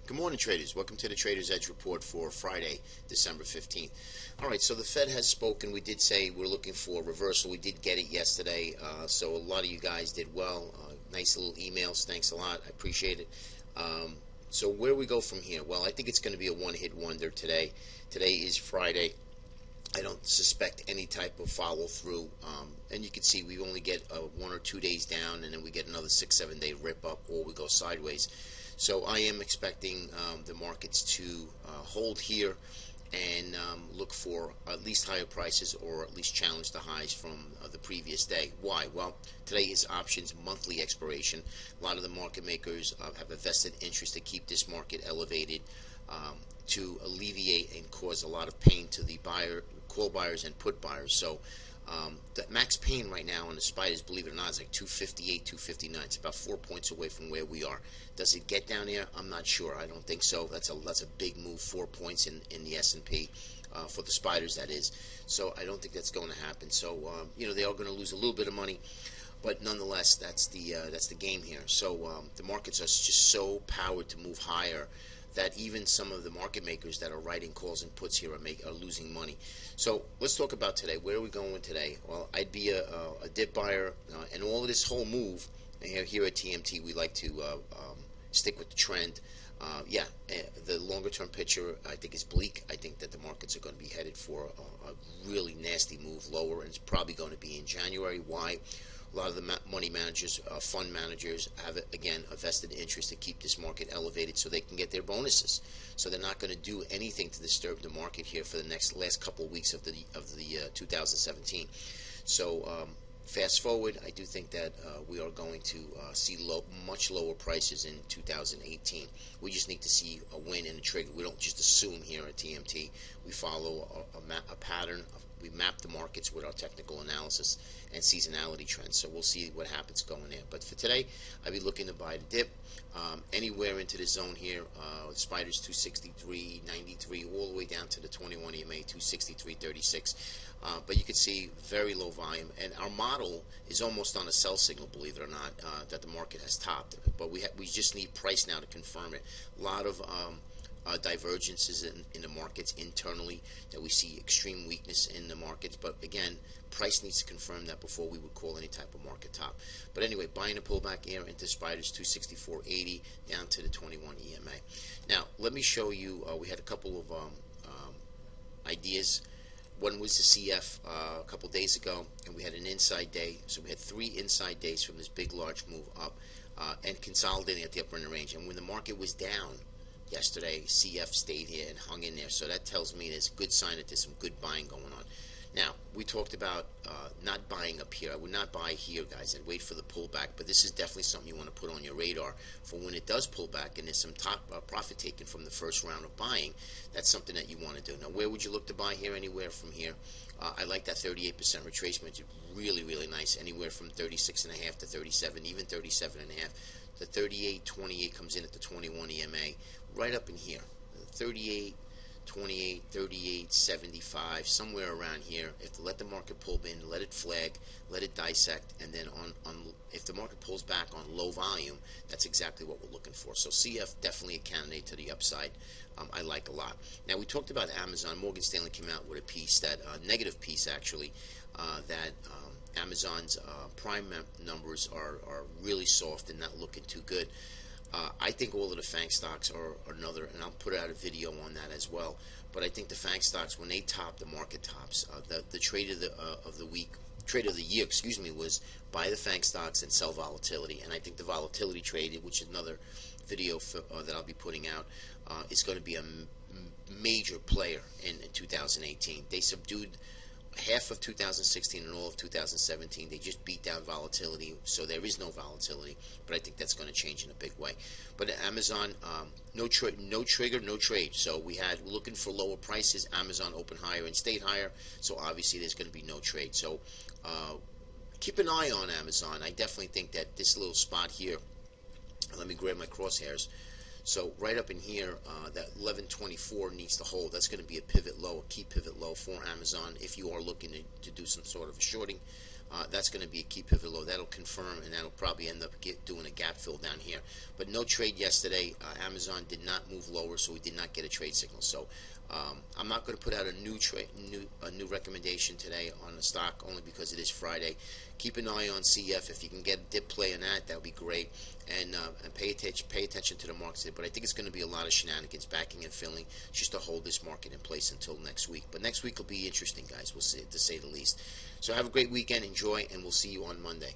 Good morning, traders. Welcome to the Trader's Edge report for Friday, December 15th. All right, so the Fed has spoken. We did say we're looking for a reversal. We did get it yesterday, so a lot of you guys did well. Nice little emails. Thanks a lot. I appreciate it. So where we go from here? Well, I think it's going to be a one-hit wonder today. Today is Friday. I don't suspect any type of follow-through. And you can see we only get 1 or 2 days down, and then we get another 6-7 day rip up, or we go sideways. So I am expecting the markets to hold here and look for at least higher prices, or at least challenge the highs from the previous day. Why? Well, today is options monthly expiration. A lot of the market makers have a vested interest to keep this market elevated, to alleviate and cause a lot of pain to the call buyers and put buyers. So the max pain right now on the spiders, believe it or not, is like 258, 259. It's about 4 points away from where we are. Does it get down there? I'm not sure. I don't think so. That's a big move, 4 points in the S&P for the spiders, that is. So I don't think that's going to happen. So they are going to lose a little bit of money, but nonetheless, that's the game here. So the markets are just so powered to move higher that even some of the market makers that are writing calls and puts here are losing money. So let's talk about today. Where are we going today? Well, I'd be a dip buyer, and all of this whole move here at TMT, we like to stick with the trend. The longer term picture, I think, is bleak. I think that the markets are going to be headed for a really nasty move lower, and it's probably going to be in January. Why? A lot of the money managers, fund managers, have, again, a vested interest to keep this market elevated so they can get their bonuses. So they're not going to do anything to disturb the market here for the last couple of weeks of the 2017. So fast forward, I do think that we are going to see much lower prices in 2018. We just need to see a win and a trigger. We don't just assume here at TMT. We follow a pattern. We map the markets with our technical analysis and seasonality trends. So we'll see what happens going there. But for today, I'll be looking to buy the dip anywhere into the zone here. Spiders 263.93 all the way down to the 21 EMA 263.36. But you can see very low volume, and our model is almost on a sell signal, believe it or not, that the market has topped. But we just need price now to confirm it. A lot of divergences in the markets internally, that we see extreme weakness in the markets. But again, price needs to confirm that before we would call any type of market top. But anyway, buying a pullback here into spiders 264.80 down to the 21 EMA. Now let me show you. We had a couple of ideas. One was the CF a couple days ago, and we had an inside day. So we had 3 inside days from this big large move up and consolidating at the upper end of the range. And when the market was down yesterday, CF stayed here and hung in there. So that tells me there's a good sign that there's some good buying going on. Now, we talked about not buying up here. I would not buy here, guys. I'd wait for the pullback. But this is definitely something you want to put on your radar for when it does pull back and there's some top profit taken from the first round of buying. That's something that you want to do. Now, where would you look to buy here? Anywhere from here. I like that 38% retracement. It's really, really nice. Anywhere from 36.5 to 37, even 37.5. The 38.28 comes in at the 21 EMA, right up in here. 38, 28, 38, 75, somewhere around here. If to let the market pull in, let it flag, let it dissect, and then if the market pulls back on low volume, that's exactly what we're looking for. So CF, definitely a candidate to the upside. I like a lot. Now, we talked about Amazon. Morgan Stanley came out with a piece, that negative piece actually, that Amazon's prime numbers are really soft and not looking too good. I think all of the FANG stocks are another, and I'll put out a video on that as well. But I think the FANG stocks, when they top, the market tops. The trade of the week, trade of the year, excuse me, was buy the FANG stocks and sell volatility. And I think the volatility trade, which is another video that I'll be putting out, is going to be a major player in 2018. They subdued half of 2016 and all of 2017. They just beat down volatility, so there is no volatility, but I think that's going to change in a big way. But at Amazon, no trigger, no trade. So we're looking for lower prices. Amazon opened higher and stayed higher, so obviously there's going to be no trade. So keep an eye on Amazon. I definitely think that this little spot here, let me grab my crosshairs. So right up in here, that 1124 needs to hold. That's going to be a pivot low, a key pivot low for Amazon if you are looking to do some sort of a shorting. That's going to be a key pivot low. That'll confirm, and that'll probably end up doing a gap fill down here. But no trade yesterday. Amazon did not move lower, so we did not get a trade signal. So I'm not going to put out a new recommendation today on the stock, only because it is Friday. Keep an eye on CF. If you can get a dip play on that would be great. And pay attention to the markets today. But I think it's going to be a lot of shenanigans backing and filling just to hold this market in place until next week. But next week will be interesting, guys. We'll see, to say the least. So have a great weekend. Enjoy, and we'll see you on Monday.